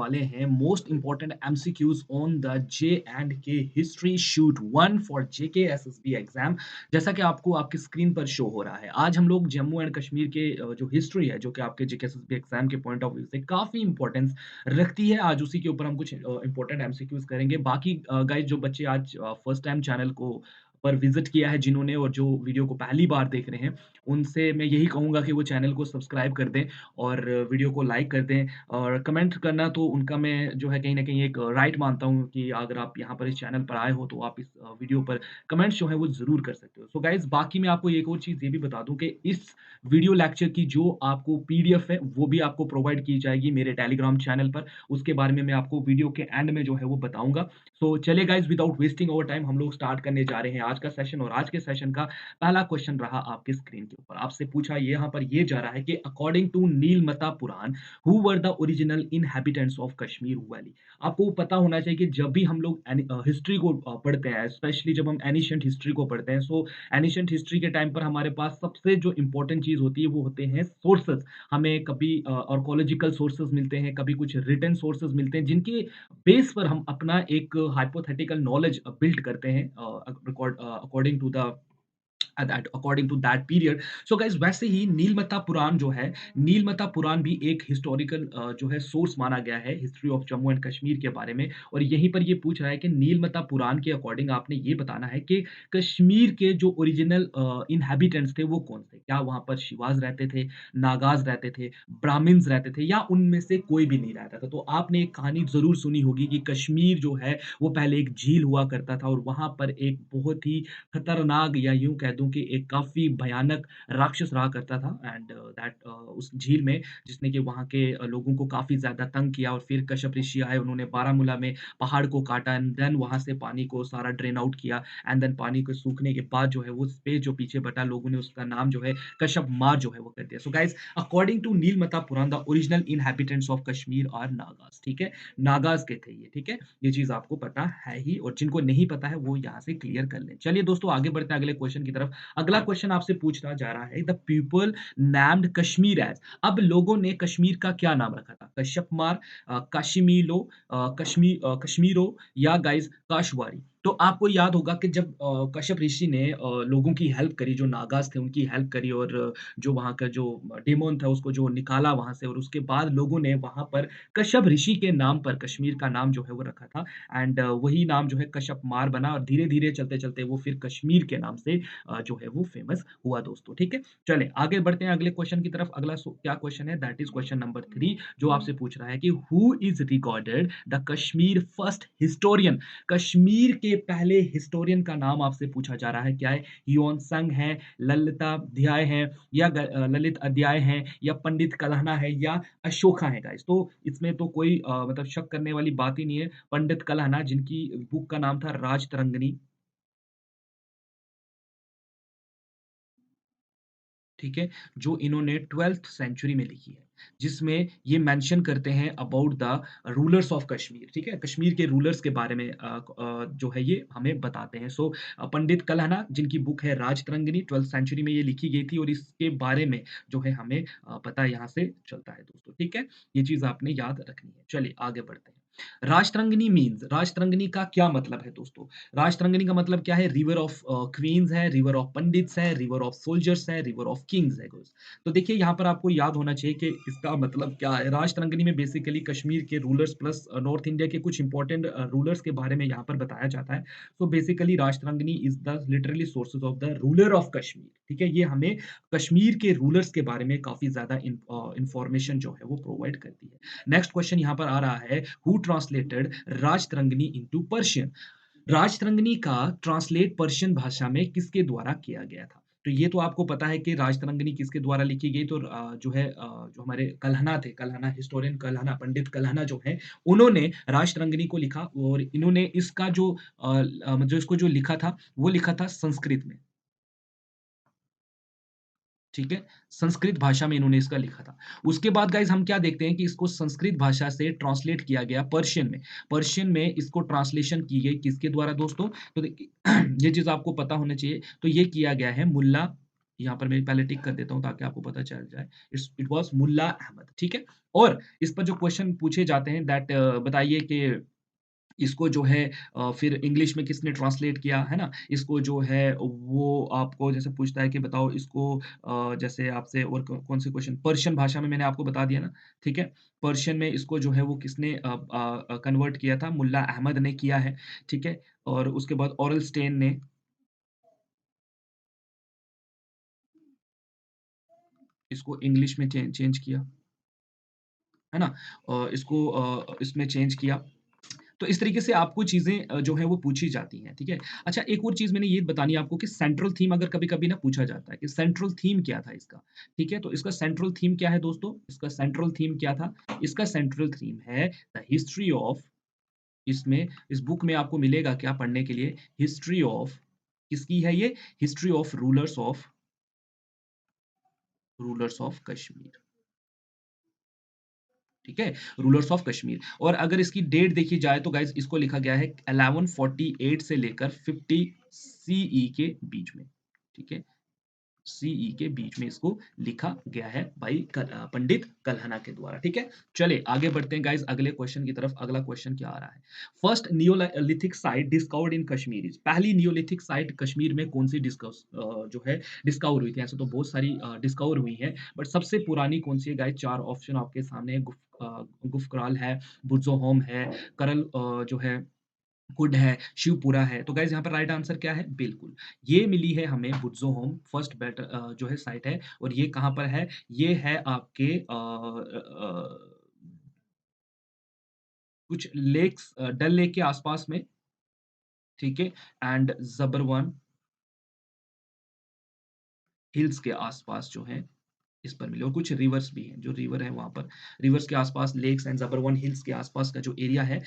वाले हैं most important MCQs on the J and K history shoot 1 for JK SSB exam. जैसा कि आपको आपकी स्क्रीन पर शो हो रहा है, आज हम लोग जम्मू एंड कश्मीर के जो हिस्ट्री है, जो कि आपके जेके एसएसबी एग्जाम के पॉइंट ऑफ व्यू से काफ़ी इंपॉर्टेंस रखती है, आज उसी के ऊपर हम कुछ इंपॉर्टेंट एमसीक्यूज करेंगे। बाकी गाइस जो बच्चे आज फर्स्ट टाइम चैनल को पर विजिट किया है जिन्होंने और जो वीडियो को पहली बार देख रहे हैं, उनसे मैं यही कहूँगा कि वो चैनल को सब्सक्राइब कर दें और वीडियो को लाइक कर दें और कमेंट करना तो उनका मैं जो है कहीं न कहीं एक राइट मानता हूँ कि अगर आप यहाँ पर इस चैनल पर आए हो तो आप इस वीडियो पर कमेंट्स जो है वो ज़रूर कर सकते हो। सो गाइज़ बाकी मैं आपको एक और चीज़ ये भी बता दूँ कि इस वीडियो लेक्चर की जो आपको पीडीएफ है वो भी आपको प्रोवाइड की जाएगी मेरे टेलीग्राम चैनल पर। उसके बारे में मैं आपको वीडियो के एंड में जो है वो बताऊँगा। सो चलिए guys without wasting our time हम लोग स्टार्ट करने जा रहे हैं आज का सेशन और आज के सेशन का पहला क्वेश्चन रहा आपके स्क्रीन के ऊपर। आपसे पूछा ये यहाँ पर ये जा रहा है कि according to Nilamata Purana who were the original inhabitants of Kashmir valley. आपको पता होना चाहिए कि जब भी हम लोग हिस्ट्री को पढ़ते हैं, स्पेशली जब हम एनिशिएंट हिस्ट्री को पढ़ते हैं, सो एनिशिएंट हिस्ट्री के टाइम पर हमारे पास सबसे जो इंपॉर्टेंट चीज़ होती है वो होते हैं सोर्सेस। हमें कभी आर्कोलॉजिकल सोर्सेस मिलते हैं, कभी कुछ रिटन सोर्सेस मिलते हैं जिनके बेस पर हम अपना एक हाइपोथेटिकल नॉलेज बिल्ड करते हैं according to the that according to that period. So guys वैसे ही नीलमता पुराण जो है, नीलमता पुराण भी एक हिस्टोरिकल जो है सोर्स माना गया है history of Jammu and Kashmir के बारे में और यहीं पर ये पूछ रहा है कि नीलमता पुराण के अकॉर्डिंग आपने ये बताना है कि कश्मीर के जो ओरिजिनल इन्हेबिटेंट्स थे वो कौन थे? क्या वहाँ पर शिवाज़ रहते थे, नागाज़ रहते थे, ब्राह्मिन्स रहते थे या उनमें से कोई भी नहीं रहता था? तो आपने एक कहानी ज़रूर सुनी होगी कि कश्मीर जो है वो पहले एक झील हुआ करता था और वहाँ पर एक बहुत ही खतरनाक या यूँ कह दूँ कि एक काफ़ी भयानक राक्षस रहा करता था एंड दैट उस झील में जिसने कि वहाँ के लोगों को काफ़ी ज़्यादा तंग किया और फिर कश्यप ऋषि आए, उन्होंने बारामूला में पहाड़ को काटा एंड देन वहाँ से पानी को सारा ड्रेन आउट किया एंड देन पानी को सूखने के बाद जो है वो स्पेस जो पीछे बचा लोगों ने उसका नाम जो है कश्यप मार जो है वो कर दिया। So guys according to Nilamata Purana the original inhabitants of Kashmir are Nagas, ठीक है? नागाज़ के थे ये, ठीक है? ये चीज़ आपको पता है ही और जिनको नहीं पता है वो यहाँ से क्लियर कर लें। चलिए दोस्तों आगे बढ़ते हैं अगले क्वेश्चन की तरफ। अगला क्वेश्चन आपसे पूछना जा रहा है the people named Kashmir as. अब लोगों ने कश्मीर का क्या नाम रखा था? कश्यपमार, काशिमीलो, कश्मीरो या गाइस काशवारी। तो आपको याद होगा कि जब कश्यप ऋषि ने लोगों की हेल्प करी, जो नागाज़ थे उनकी हेल्प करी और जो वहाँ का जो डेमन था उसको जो निकाला वहाँ से और उसके बाद लोगों ने वहाँ पर कश्यप ऋषि के नाम पर कश्मीर का नाम जो है वो रखा था एंड वही नाम जो है कश्यपमार बना और धीरे-धीरे चलते-चलते वो फिर कश्मीर के नाम से जो है वो फेमस हुआ दोस्तों, ठीक है? चलिए आगे बढ़ते हैं अगले क्वेश्चन की तरफ। अगला क्या क्वेश्चन है दैट इज़ क्वेश्चन नंबर 3 जो आपसे पूछ रहा है कि who is regarded the Kashmir first historian. Kashmir के पहले हिस्टोरियन का नाम आपसे पूछा जा रहा है, क्या है? ह्यून संग है, ललिताध्याय है या ललित अध्याय है या पंडित कल्हणा है या अशोका है गाइस। तो इसमें तो कोई मतलब शक करने वाली बात ही नहीं है। पंडित कल्हणा जिनकी बुक का नाम था राजतरंगिणी, ठीक है? जो इन्होंने 12th सेंचुरी में लिखी है, जिसमें ये मेंशन करते हैं about the rulers of Kashmir, ठीक है? कश्मीर के रूलर्स के बारे में जो है ये हमें बताते हैं। सो पंडित कल्हणा जिनकी बुक है राजतरंगिणी 12th सेंचुरी में ये लिखी गई थी और इसके बारे में जो है हमें पता यहाँ से चलता है दोस्तों, ठीक है? ये चीज़ आपने याद रखनी है। चलिए आगे बढ़ते हैं। राजतरंगिणी मीन्स राजतरंगिणी का क्या मतलब है दोस्तों? राजतरंगिणी का मतलब क्या है? रिवर ऑफ क्वीन्स है, रिवर ऑफ पंडित्स है, रिवर ऑफ सोल्जर्स है, रिवर ऑफ किंग्स है गाइस। तो देखिए यहाँ पर आपको याद होना चाहिए कि इसका मतलब क्या है। राजतरंगिणी में बेसिकली कश्मीर के रूलर्स प्लस नॉर्थ इंडिया के कुछ इंपॉर्टेंट रूलर्स के बारे में यहाँ पर बताया जाता है। तो basically Rajatarangini is the literally sources of the ruler of Kashmir, ठीक है? ये हमें कश्मीर के रूलर्स के बारे में काफी ज्यादा इंफॉर्मेशन जो है वो प्रोवाइड करती है। नेक्स्ट क्वेश्चन यहाँ पर आ रहा है who translated Rajatarangini into Persian. Rajatarangini का ट्रांसलेट पर्शियन भाषा में किसके द्वारा किया गया था? तो ये तो आपको पता है कि राजतरंगिणी किसके द्वारा लिखी गई तो जो है जो हमारे कल्हणा थे, कल्हणा हिस्टोरियन कल्हणा, पंडित कल्हणा जो हैं, उन्होंने राजतरंगिणी को लिखा और इन्होंने इसका जो जो इसको जो लिखा था, वो लिखा था संस्कृत में। ठीक है? संस्कृत भाषा में इन्होंने इसका लिखा था। उसके बाद गाइज़ हम क्या देखते हैं कि इसको संस्कृत भाषा से ट्रांसलेट किया गया पर्शियन में। पर्शियन में इसको ट्रांसलेशन की गई किसके द्वारा दोस्तों? तो देखिए ये चीज़ आपको पता होना चाहिए। तो ये किया गया है मुल्ला यहाँ पर मैं पहले टिक कर देता हूँ ताकि आपको पता चल जाए। इट वाज़ मुल्ला अहमद, ठीक है? और इस पर जो क्वेश्चन पूछे जाते हैं दैट बताइए कि इसको जो है फिर इंग्लिश में किसने ट्रांसलेट किया, है ना? इसको जो है वो आपको जैसे पूछता है कि बताओ इसको जैसे आपसे और कौन से क्वेश्चन पर्शियन भाषा में मैंने आपको बता दिया ना, ठीक है? पर्शियन में इसको जो है वो किसने कन्वर्ट किया था? मुल्ला अहमद ने किया है, ठीक है? और उसके बाद ओरल स्टेन ने इसको इंग्लिश में चेंज किया, है ना? इसको इसमें चेंज किया। तो इस तरीके से आपको चीज़ें जो हैं वो पूछी जाती हैं, ठीक है? अच्छा एक और चीज़ मैंने ये बतानी है आपको कि सेंट्रल थीम अगर कभी-कभी ना पूछा जाता है कि सेंट्रल थीम क्या था इसका, ठीक है? तो इसका सेंट्रल थीम क्या है दोस्तों? इसका सेंट्रल थीम क्या था? इसका सेंट्रल थीम है द हिस्ट्री ऑफ इसमें इस बुक में आपको मिलेगा क्या पढ़ने के लिए? हिस्ट्री ऑफ किसकी है ये? History of rulers of Kashmir. ठीक है? रूलर्स ऑफ कश्मीर और अगर इसकी डेट देखी जाए तो गाइज़ इसको लिखा गया है 1148 से लेकर 50 सीई के बीच में, ठीक है? सीई के बीच में इसको लिखा गया है भाई पंडित कल्हना के द्वारा, ठीक है? चलिए आगे बढ़ते हैं गाइज़ अगले क्वेश्चन की तरफ। अगला क्वेश्चन क्या आ रहा है? First Neolithic site discovered in Kashmir is पहली नियोलिथिक साइट कश्मीर में कौन-सी जो है डिस्कवर हुई थी? ऐसे तो बहुत सारी डिस्कवर हुई हैं, बट सबसे पुरानी कौन-सी है गाइज़? 4 ऑप्शन आपके सामने है गुफ़्कराल है, बुज़ोहोम है, करल जो है कुड है, शिवपुरा है। तो गाइज़ यहाँ पर राइट आंसर क्या है? बिल्कुल, ये मिली है हमें बुज़ोहोम फर्स्ट जो है साइट है और ये कहाँ पर है? ये है आपके कुछ लेक्स डल लेक के आस-पास में, ठीक है? एंड ज़बरवन हिल्स के आस-पास जो है इस पर मिले और कुछ रिवर्स भी हैं, जो रिवर है वहाँ पर, रिवर्स के आस-पास लेक्स एंड ज़बरवन हिल्स के आस-पास का जो एरिया है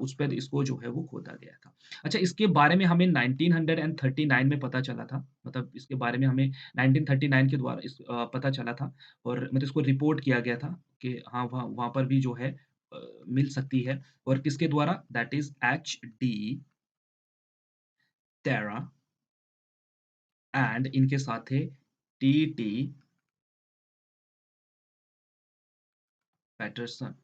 उस पर इसको जो है वो खोदा गया था। अच्छा इसके बारे में हमें 1939 में पता चला था, मतलब इसके बारे में हमें 1939 के द्वारा पता चला था और मतलब इसको रिपोर्ट किया गया था कि हाँ, वहाँ वहाँ पर भी जो है मिल सकती है और किसके द्वारा? That is H D. Terra and इनके साथ थे टी.टी. पैटरसन।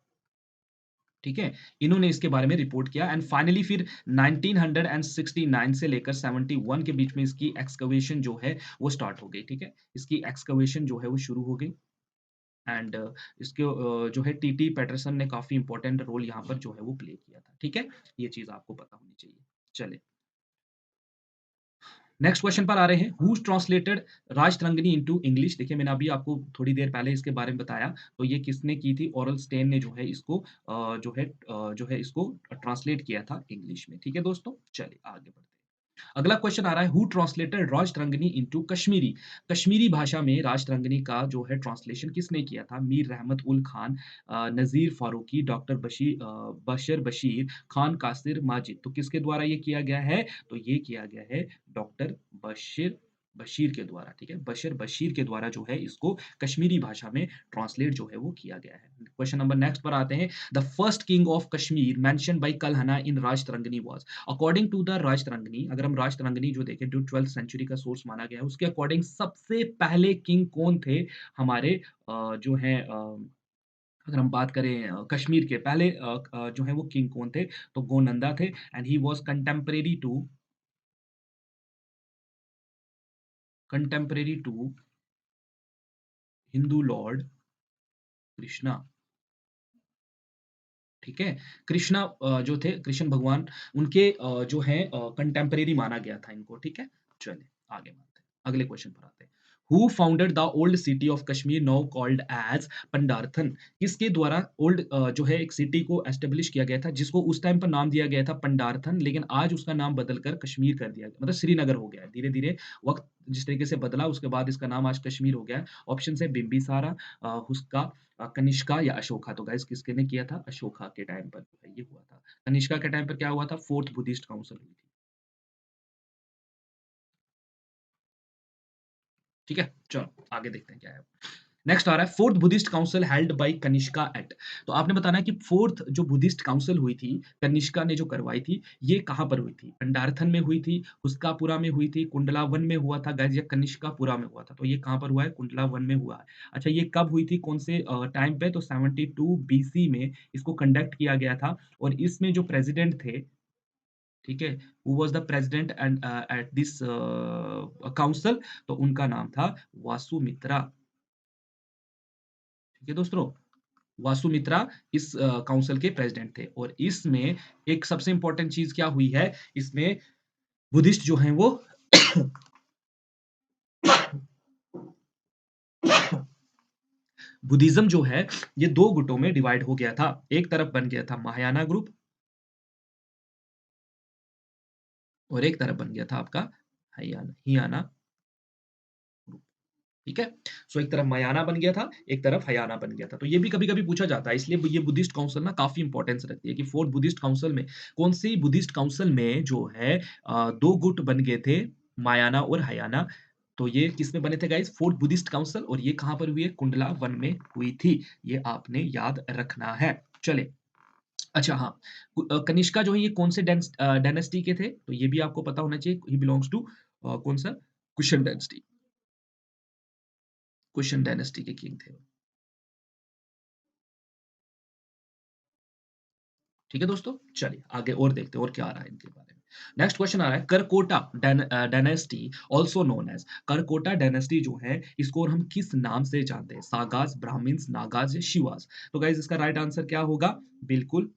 ठीक है? इन्होंने इसके बारे में रिपोर्ट किया एंड फाइनली फिर 1969 से लेकर 71 के बीच में इसकी एक्सकवेशन जो है वो स्टार्ट हो गई, ठीक है? इसकी एक्सकवेशन जो है वो शुरू हो गई एंड इसके जो है टीटी पैटरसन ने काफ़ी इम्पोर्टेंट रोल यहाँ पर जो है वो प्ले किया था, ठीक है? ये चीज़ आपको पता होनी चाहिए। चलिए। नेक्स्ट क्वेश्चन पर आ रहे हैं who translated Rajatarangini into English देखिए मैंने अभी आपको थोड़ी देर पहले इसके बारे में बताया तो ये किसने की थी ओरल स्टेन ने जो है इसको जो है इसको ट्रांसलेट किया था इंग्लिश में ठीक है दोस्तों चलिए आगे बढ़ते हैं अगला क्वेश्चन आ रहा है who translated Rajatarangini into Kashmiri Kashmiri भाषा में राजतरंगिणी का जो है ट्रांसलेशन किसने किया था मीर रहमत उल खान नज़ीर फारूकी डॉक्टर बशर बशीर खान कासिर माजिद तो किसके द्वारा ये किया गया है तो ये किया गया है डॉक्टर बशीर बशीर के द्वारा ठीक है बशर बशीर के द्वारा जो है इसको कश्मीरी भाषा में ट्रांसलेट जो है वो किया गया है क्वेश्चन नंबर नेक्स्ट पर आते हैं the first king of Kashmir mention by Kalhana in Rajatarangini was according to the Rajatarangini अगर हम राजतरंगिणी जो देखें जो 12th सेंचुरी का सोर्स माना गया है उसके अकॉर्डिंग सबसे पहले किंग कौन थे हमारे जो है अगर हम बात करें कश्मीर के पहले जो है वो किंग कौन थे तो गोनंदा थे and he was contemporary to Hindu lord Krishna ठीक है कृष्णा जो थे कृष्ण भगवान उनके जो है कंटेम्परेरी माना गया था इनको ठीक है चलिए आगे बढ़ते हैं अगले क्वेश्चन पर आते हैं who founded the old city of Kashmir now called as Pandrethan किसके द्वारा ओल्ड जो है एक सिटी को एस्टेब्लिश किया गया था जिसको उस टाइम पर नाम दिया गया था पंडारथन लेकिन आज उसका नाम बदलकर कश्मीर कर दिया गया मतलब श्रीनगर हो गया है धीरे धीरे वक्त जिस तरीके से बदला उसके बाद इसका नाम आज कश्मीर हो गया है ऑप्शन है बिम्बिसारा हुस्का कनिष्का या अशोका तो गाइस किसके ने किया था अशोका के टाइम पर जो है ये हुआ था कनिष्का के टाइम पर क्या हुआ था फोर्थ बुद्धिस्ट काउंसिल हुई थी ठीक है चलो आगे देखते हैं क्या है नेक्स्ट आ रहा है fourth Buddhist council held by Kanishka at. तो आपने बताना कि फोर्थ जो बुद्धिस्ट काउंसिल हुई थी, कनिष्का ने जो करवाई थी, ये कहाँ पर हुई थी? अंडार्थन में हुई थी, हुस्कापुरा में हुई थी, कुंडला वन में हुआ था गाइस, या कनिष्कापुरा में हुआ था। तो ये कहाँ पर हुआ है? कुंडला वन में हुआ है। अच्छा, ये कब हुई थी? कौन से टाइम पे? तो 72 बीसी में इसको कंडक्ट किया गया था और इसमें जो प्रेसिडेंट थे, ठीक है, who was the president and at this council, तो उनका नाम था वासुमित्रा। ठीक है दोस्तों, वासुमित्रा इस काउंसिल के प्रेसिडेंट थे और इसमें एक सबसे इंपॉर्टेंट चीज क्या हुई है, इसमें बुद्धिस्ट जो हैं वो बुद्धिज्म जो है ये दो गुटों में डिवाइड हो गया था। एक तरफ बन गया था महायाना ग्रुप और एक तरफ बन गया था आपका हियाना हियाना ग्रुप। ठीक है, सो एक तरफ मयाना बन गया था, एक तरफ हयाना बन गया था। तो ये भी कभी कभी पूछा जाता है, इसलिए ये बुद्धिस्ट काउंसिल ना काफी इंपॉर्टेंस रखती है कि फोर्थ बुद्धिस्ट काउंसिल में कौन सी बुद्धिस्ट काउंसिल में जो है दो गुट बन गए थे, मायाना और हयाना। तो ये किसमें बने थे गाइस? फोर्थ बुद्धिस्ट काउंसिल, और ये कहां पर हुई है? कुंडला वन में हुई थी। ये आपने याद रखना है। चले, अच्छा हाँ, कनिष्का जो है ये कौन से डायनेस्टी के थे? तो ये भी आपको पता होना चाहिए। ही बिलोंग्स टू कौन सा? Cushion dynasty. कुशन डायनेस्टी के किंग थे। ठीक है दोस्तों, चलिए आगे और देखते हैं और क्या आ रहा है इनके बारे में। नेक्स्ट क्वेश्चन आ रहा है, Karkota dynasty also known as. Karkota dynasty जो है इसको और हम किस नाम से जानते हैं? सागास, ब्राह्मिन्स, नागाज या शिवास? तो गाइज इसका राइट आंसर क्या होगा? बिल्कुल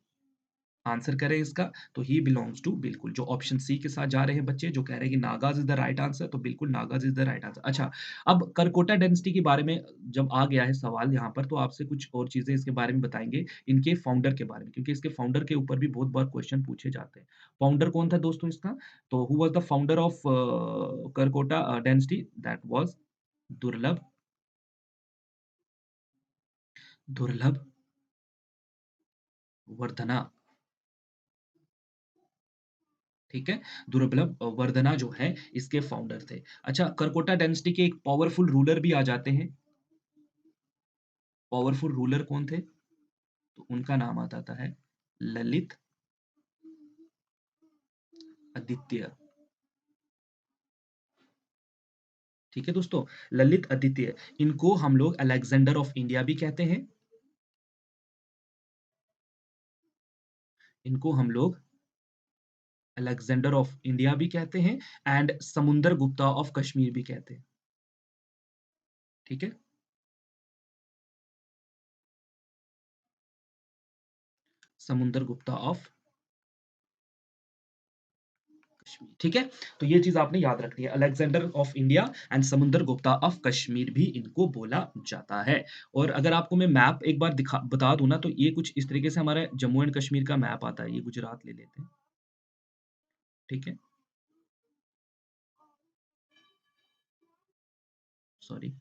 आंसर करें इसका, तो ही बिलोंग्स टू, बिल्कुल जो ऑप्शन सी के साथ जा रहे हैं बच्चे जो कह रहे हैं कि Nagas is the right answer, तो बिल्कुल Nagas is the right answer. अच्छा, अब करकोटा डेंसिटी के बारे में जब आ गया है सवाल यहाँ पर, तो आपसे कुछ और चीजें इसके बारे में बताएंगे, इनके फाउंडर के बारे में, क्योंकि इसके फाउंडर के ऊपर भी बहुत बार क्वेश्चन पूछे जाते हैं। फाउंडर कौन था दोस्तों इसका? तो who was the founder of Karkota density? That was दुर्लभ, दुर्लभ वर्धना। ठीक है, दुर्लभ वर्धना जो है इसके फाउंडर थे। अच्छा, करकोटा डायनेस्टी के एक पावरफुल रूलर भी आ जाते हैं। पावरफुल रूलर कौन थे? तो उनका नाम आता है ललित आदित्य। ठीक है दोस्तों, ललित आदित्य, इनको हम लोग अलेक्जेंडर ऑफ इंडिया भी कहते हैं। इनको हम लोग अलेक्जेंडर ऑफ इंडिया भी कहते हैं एंड समुंदर गुप्ता ऑफ कश्मीर भी कहते हैं। ठीक है, समुंदर गुप्ता ऑफ कश्मीर। ठीक है, तो ये चीज आपने याद रखनी है, अलेक्जेंडर ऑफ इंडिया एंड समुंदर गुप्ता ऑफ कश्मीर भी इनको बोला जाता है। और अगर आपको मैं मैप एक बार दिखा बता दूं ना, तो ये कुछ इस तरीके से हमारा जम्मू एंड कश्मीर का मैप आता है। ये गुजरात ले लेते हैं। ठीक है, सॉरी,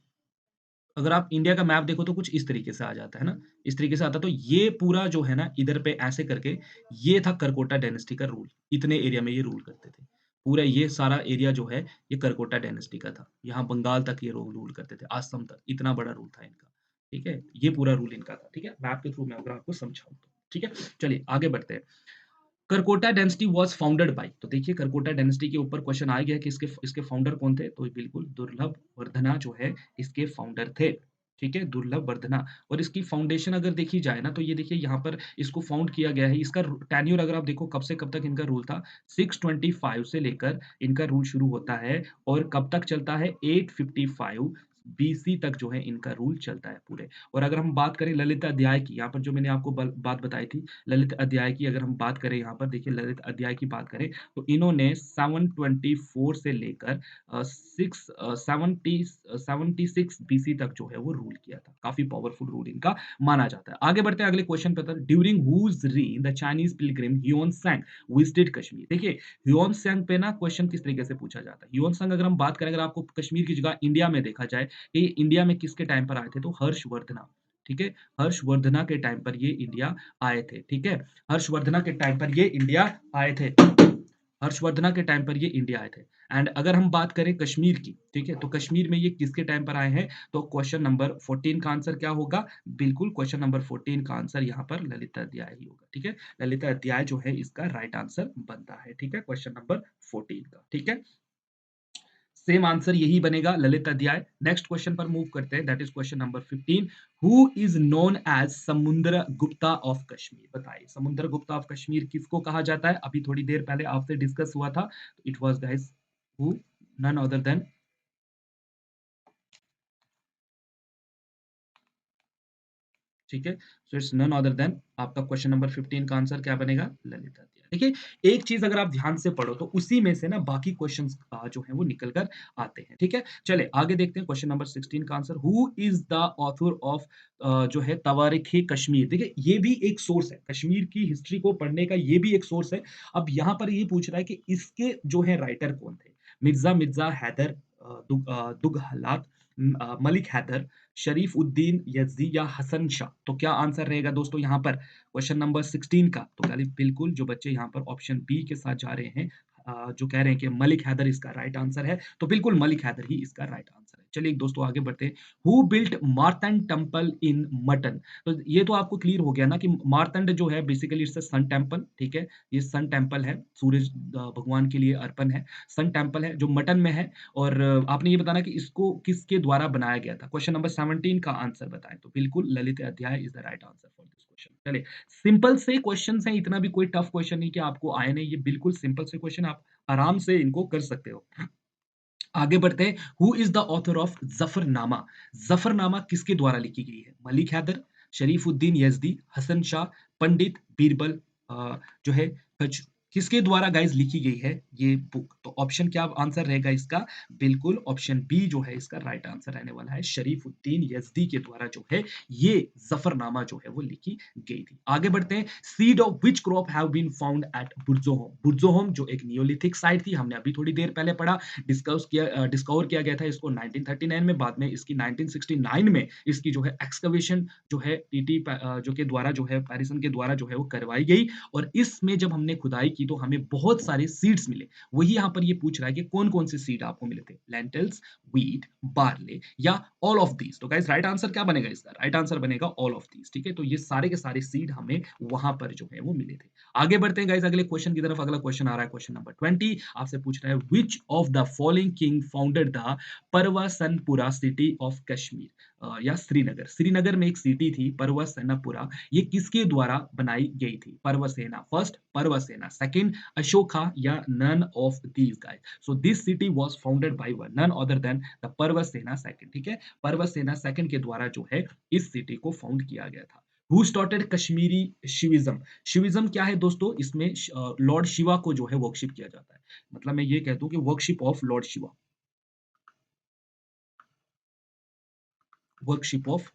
अगर आप इंडिया का मैप देखो तो कुछ इस तरीके से आ जाता है ना, इस तरीके से आता है। तो ये पूरा जो है ना इधर पे ऐसे करके, ये था करकोटा डायनेस्टी का रूल। इतने एरिया में ये रूल करते थे। पूरा ये सारा एरिया जो है ये करकोटा डायनेस्टी का था। यहाँ बंगाल तक ये लोग रूल करते थे, असम तक, इतना बड़ा रूल था इनका। ठीक है, ये पूरा रूल इनका था। ठीक है, मैप के थ्रू मैं अगर आपको समझाऊं तो। ठीक है, चलिए आगे बढ़ते हैं। Karkota dynasty was founded bye, तो देखिए करकोटा डायनेस्टी के ऊपर क्वेश्चन आ गया कि इसके इसके फाउंडर कौन थे? तो बिल्कुल दुर्लभ वर्धना जो है इसके फाउंडर थे। ठीक है, दुर्लभ वर्धना। और इसकी फाउंडेशन अगर देखी जाए ना, तो ये देखिए यहाँ पर इसको फाउंड किया गया है। इसका टेन्योर अगर आप देखो कब से कब तक इनका रूल था, 625 से लेकर इनका रूल शुरू होता है और कब तक चलता है? 855 बीसी तक जो है इनका रूल चलता है पूरे। और अगर हम बात करें ललित अध्याय की, यहाँ पर जो मैंने आपको बात बताई थी ललित अध्याय की, अगर हम बात करें यहाँ पर देखिए ललित अध्याय की बात करें, तो इन्होंने 724 से लेकर 76 बीसी तक जो है वो रूल किया था। काफी पावरफुल रूल इनका माना जाता है। आगे बढ़ते हैं अगले क्वेश्चन पे। During whose reign the Chinese pilgrim Hiuen Tsang visited Kashmir? देखिए ह्यून सैंग पे ना क्वेश्चन किस तरीके से पूछा जाता है। ह्यून सैंग अगर हम बात करें, अगर आपको कश्मीर की जगह इंडिया में देखा जाए कि इंडिया में किसके टाइम पर आए थे, तो हर्षवर्धना। ठीक है, हर्षवर्धना के टाइम पर ये इंडिया आए थे। ठीक है, हर्षवर्धना के टाइम पर ये इंडिया आए थे। हर्षवर्धना के टाइम पर ये इंडिया आए थे। एंड अगर हम बात करें कश्मीर की, ठीक है? तो कश्मीर में ये किसके टाइम पर आए हैं? तो क्वेश्चन नंबर 14 का आंसर क्या होगा? बिल्कुल क्वेश्चन नंबर 14 का आंसर यहाँ पर ललितादियाय ही होगा, ठीक है? ललितादियाय जो है इसका राइट आंसर बनता है, ठीक है? क्वेश्चन नंबर 14 का, ठीक है? सेम आंसर यही बनेगा ललित अध्याय। नेक्स्ट क्वेश्चन पर मूव करते हैं, that is question number 15। Who is known as Samudra Gupta of Kashmir? बताइए समुद्र गुप्ता ऑफ कश्मीर किसको कहा जाता है? अभी थोड़ी देर पहले आपसे डिस्कस हुआ था। It was guys who, none other than, ठीक है? So it's none other than, आपका क्वेश्चन नंबर 15 का आंसर क्या बनेगा? ललित अध्याय। देखिए एक चीज अगर आप ध्यान से पढ़ो तो उसी में से ना बाकी क्वेश्चंस जो है वो निकल कर आते हैं, ठीक है? चले आगे देखते हैं क्वेश्चन नंबर 16 का answer. Who is the author of जो है तवारीख कश्मीर? देखिए ये भी एक सोर्स है, कश्मीर की हिस्ट्री को पढ़ने का ये भी एक सोर्स है। अब यहाँ पर ये पूछ रहा है कि इसके जो है राइटर कौन थे? मिर्जा मिर्जा हैदर दुगहलात, मलिक हैदर, शरीफ उद्दीन यज़दी या हसन शाह? तो क्या आंसर रहेगा दोस्तों यहाँ पर क्वेश्चन नंबर 16 का? तो गालिब बिल्कुल जो बच्चे यहाँ पर ऑप्शन बी के साथ जा रहे हैं, जो कह रहे हैं कि मलिक हैदर इसका राइट आंसर है, तो बिल्कुल मलिक हैदर ही इसका राइट आंसर है। चलिए दोस्तों आगे बढ़ते हैं। Who built Martand temple in mutton? तो ये तो आपको क्लियर हो गया ना कि मार्तंड जो है basically it's a sun temple, ठीक है? ये सन टेम्पल है, सूरज भगवान के लिए अर्पण है, सन टेम्पल है जो मटन में है। और आपने ये बताना कि इसको किसके द्वारा बनाया गया था? क्वेश्चन नंबर 17 का आंसर बताएं। तो बिल्कुल ललित अध्याय is the right answer for this question. चलिए सिंपल से क्वेश्चंस हैं, इतना भी कोई टफ क्वेश्चन नहीं कि आपको आए नहीं, ये बिल्कुल सिंपल से क्वेश्चन, आप आराम से इनको कर सकते हो। आगे बढ़ते हैं। Who is the author of Zafarnama? Zafarnama किसके द्वारा लिखी गई है? मलिक हैदर, शरीफुद्दीन यजदी, हसन शाह, पंडित बीरबल जो है कच, किसके द्वारा गाइस लिखी गई है ये बुक? तो ऑप्शन क्या आंसर रहेगा इसका? बिल्कुल ऑप्शन बी जो है इसका राइट आंसर रहने वाला है, शरीफुद्दीन यजदी के द्वारा जो है ये जफरनामा जो है वो लिखी गई थी। आगे बढ़ते हैं। Seed of which crop have been found at Burzahom? Burzahom जो एक नियोलिथिक साइट थी, हमने अभी थोड़ी देर पहले पढ़ा, डिस्कवर किया गया था इसको 1939 में, बाद में इसकी 1969 में इसकी जो है एक्सकवेशन जो है टीटी जो के द्वारा जो है पैरिसन के द्वारा जो है वो करवाई गई। और इसमें जब हमने खुदाई की तो हमें बहुत सारे सीड्स मिले। वही यहाँ पर ये पूछ रहा है कि कौन कौन से सीड आपको मिले थे? लेंटिल्स, व्हीट, बार्ले या ऑल ऑफ दीज? तो गाइस राइट आंसर क्या बनेगा इसका? राइट आंसर बनेगा ऑल ऑफ दीज, ठीक है? तो ये सारे के सारे सीड हमें वहां पर जो है वो मिले थे। आगे बढ़ते हैं गाइस अगले क्वेश्चन की तरफ। अगला क्वेश्चन आ रहा है क्वेश्चन नंबर 20। आपसे पूछ रहा है which of the following king founded the Pravarasenapura city of Kashmir? या श्रीनगर, श्रीनगर में एक सिटी थी परवसनपुरा, ये किसके द्वारा बनाई गई थी? पर्वसेना फर्स्ट, पर्वसेना सेकंड, अशोका या none of these guys? So this city was founded by none other than the Pravarasena second, ठीक है? पर्वसेना सेकंड के द्वारा जो है इस सिटी को फाउंड किया गया था। Who started Kashmiri शिविज्म? शिविज्म क्या है दोस्तों? इसमें लॉर्ड शिवा को जो है वर्शिप किया जाता है। मतलब मैं ये कहता हूँ कि worship of Lord Shiva, worship of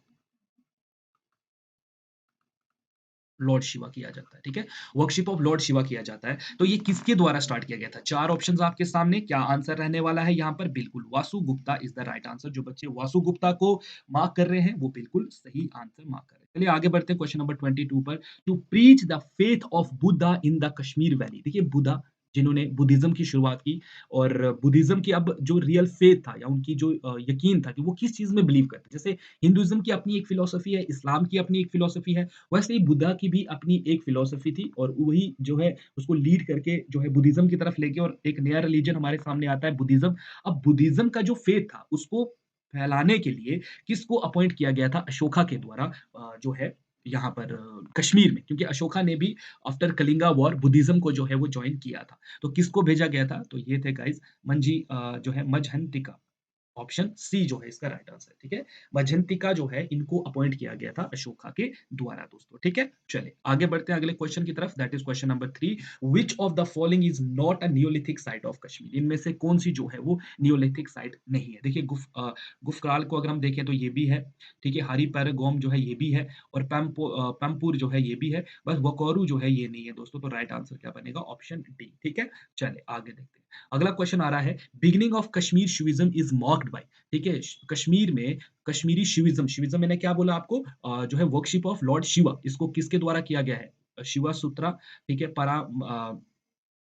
Lord Shiva किया जाता है, ठीक है? वर्शिप ऑफ लॉर्ड शिवा किया जाता है। तो ये किसके द्वारा स्टार्ट किया गया था? 4 ऑप्शंस आपके सामने, क्या आंसर रहने वाला है यहाँ पर? बिल्कुल Vasu Gupta is the right answer. जो बच्चे वासु गुप्ता को मार्क कर रहे हैं वो बिल्कुल सही आंसर मार्क कर रहे हैं। चलिए आगे बढ़ते हैं क्वेश्चन नंबर 22 पर। To preach the faith of Buddha in the Kashmir valley? देखिए बुद्धा जिन्होंने बुद्धिज्म की शुरुआत की, और बुद्धिज्म की अब जो रियल फेथ था या उनकी जो यकीन था कि वो किस चीज में बिलीव करते, जैसे हिंदुइज्म की अपनी एक फिलोसफी है, इस्लाम की अपनी एक फिलोसफी है, वैसे ही बुद्धा की भी अपनी एक फिलॉसफी थी, और वही जो है उसको लीड करके जो है बुद्धिज्म की तरफ लेके और एक नया रिलीजन हमारे सामने आता है बुद्धिज्म। अब बुद्धिज्म का जो फेथ था उसको फैलाने के लिए किसको अपॉइंट किया गया था? अशोका के द्वारा जो है यहाँ पर कश्मीर में, क्योंकि अशोका ने भी आफ्टर कलिंगा वॉर बुद्धिज्म को जो है वो ज्वाइन किया था। तो किसको भेजा गया था? तो ये थे गाइस मंजी जो है मजहंतिका। ऑप्शन सी जो है इसका राइट आंसर है, ठीक है? मजंतिका जो है इनको अपॉइंट किया गया था अशोका के द्वारा दोस्तों, ठीक है? चलिए आगे बढ़ते हैं अगले क्वेश्चन की तरफ, that is question number 3। Which of the following is not a Neolithic site of Kashmir? इनमें से कौन सी जो है वो नियोलिथिक साइट नहीं है? देखिए गुफकाल को अगर हम देखें तो ये भी है, ठीक है? हारी पैरागोम जो है ये भी है, और पैम्पुर जो है ये भी है, बस वकोरू जो है ये नहीं है दोस्तों। तो राइट आंसर क्या बनेगा? ऑप्शन डी, ठीक है? चलिए आगे देखते हैं। अगला क्वेश्चन आ रहा है, beginning of Kashmir शिविज्म is marked by, ठीक है? कश्मीर में कश्मीरी शिविज्म, शिविज्म मैंने क्या बोला आपको? जो है वर्शिप ऑफ लॉर्ड शिवा, इसको किसके द्वारा किया गया है? शिवा सूत्रा, ठीक है?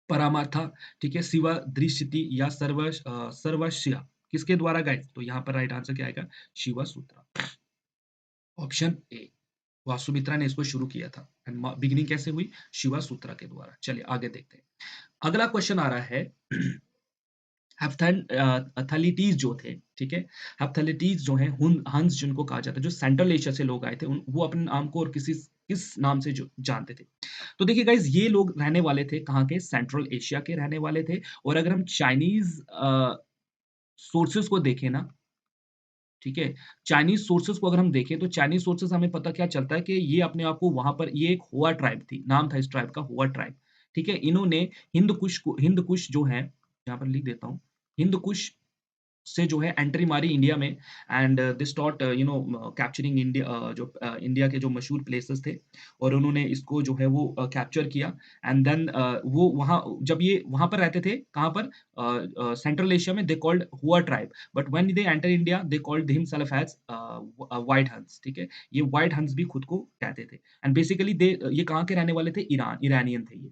परामार्था, ठीक है, शिवा दृष्टि या सर्वस्या, किसके द्वारा गाइस? तो यहाँ पर राइट आंसर क्या आएगा? शिवा सूत्रा। ऑप्शन ए, वासुमित्रा ने इसको शुरू किया था एंड बिगिनिंग कैसे हुई? शिवा सूत्रा के द्वारा। चलिए आगे देखते हैं। अगला क्वेश्चन आ रहा है हेप्थैलिटीज जो थे, ठीक है, हेप्थैलिटीज जो है हंस जिनको कहा जाता है, जो सेंट्रल एशिया से लोग आए थे, वो अपने नाम को और किस नाम से जो जानते थे? तो देखिए गाइज, ये लोग रहने वाले थे कहाँ के? सेंट्रल एशिया के रहने वाले थे। और अगर हम चाइनीज सोर्सेस को देखें ना, ठीक है, चाइनीज सोर्सेस को अगर हम देखें तो चाइनीज सोर्सेस हमें पता क्या चलता है कि ये अपने आप को वहां पर, ये एक हुआ ट्राइब थी, नाम था इस ट्राइब का हुआ ट्राइब, ठीक है। इन्होंने हिंद कुश जो है, यहाँ पर लिख देता हूँ, हिंद कुश से जो है एंट्री मारी इंडिया में and they start capturing India, जो इंडिया के जो मशहूर प्लेसेस थे, और उन्होंने इसको जो है वो कैप्चर किया एंड देन वो वहाँ, जब ये वहाँ पर रहते थे, कहाँ पर? सेंट्रल एशिया में, they called Hua tribe, but when they enter India they called himself as white Huns, ठीक है। ये व्हाइट हंस भी खुद को कहते थे एंड बेसिकली दे, ये कहाँ के रहने वाले थे? ईरानियन थे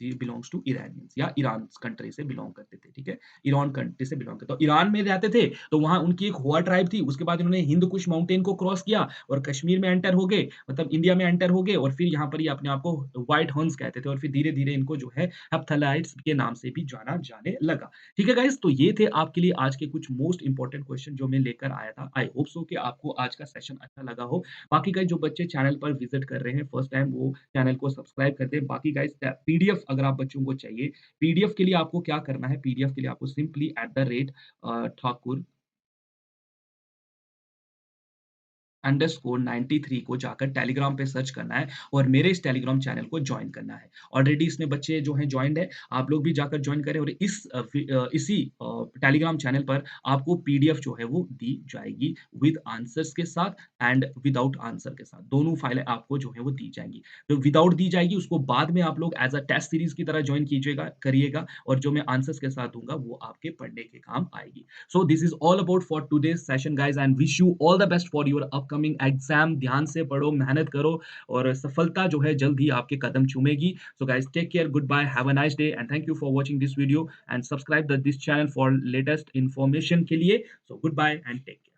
ये, बिलोंग्स टू ईरानियंस, या ईरान कंट्री से बिलोंग करते थे, ठीक है। ईरान कंट्री से बिलोंग करते, तो ईरान में रहते थे, तो वहां उनकी एक हुआ ट्राइब थी। उसके बाद इन्होंने हिंद कुश माउंटेन को क्रॉस किया और कश्मीर में एंटर हो गए, मतलब इंडिया में एंटर हो गए, और फिर यहाँ पर ये अपने आप को व्हाइट हंस कहते थे, और फिर धीरे धीरे इनको जो है हेप्थलाइट्स के नाम से भी जाना जाने लगा। ठीक है गाइस, तो ये थे आपके लिए आज के कुछ मोस्ट इंपॉर्टेंट क्वेश्चन जो मैं लेकर आया था। आई होप सो कि आपको आज का सेशन अच्छा लगा हो। बाकी गाइस, जो बच्चे चैनल पर विजिट कर रहे हैं फर्स्ट टाइम, वो चैनल को सब्सक्राइब कर दें। बाकी गाइस, पीडीएफ अगर आप बच्चों को चाहिए, पीडीएफ के लिए आपको क्या करना है? पीडीएफ के लिए आपको सिंपली @ठाकुर अंडरस्कोर 93 को जाकर टेलीग्राम पे सर्च करना है और मेरे इस टेलीग्राम चैनल को ज्वाइन करना है। ऑलरेडी इसमें बच्चे जो हैं ज्वाइंड है, आप लोग भी जाकर ज्वाइन करें, और इसी टेलीग्राम चैनल पर आपको पीडीएफ जो है वो दी जाएगी, विद आंसर्स के साथ एंड विदाउट आंसर के साथ, दोनों फाइलें आपको जो है वो दी जाएंगी। जो विदाउट दी जाएगी उसको बाद में आप लोग एज अ टेस्ट सीरीज की तरह ज्वाइन कीजिएगा, करिएगा, और जो मैं आंसर्स के साथ दूंगा वो आपके पढ़ने के काम आएगी। So this is all about for today's session guys, and wish you all the best for your upcoming exam। ध्यान से पढ़ो, मेहनत करो, और सफलता जो है जल्द ही आपके कदम चूमेगी। So guys, take care, goodbye, have a nice day, and thank you for watching this video and subscribe this channel for latest information के लिए। So goodbye and take care।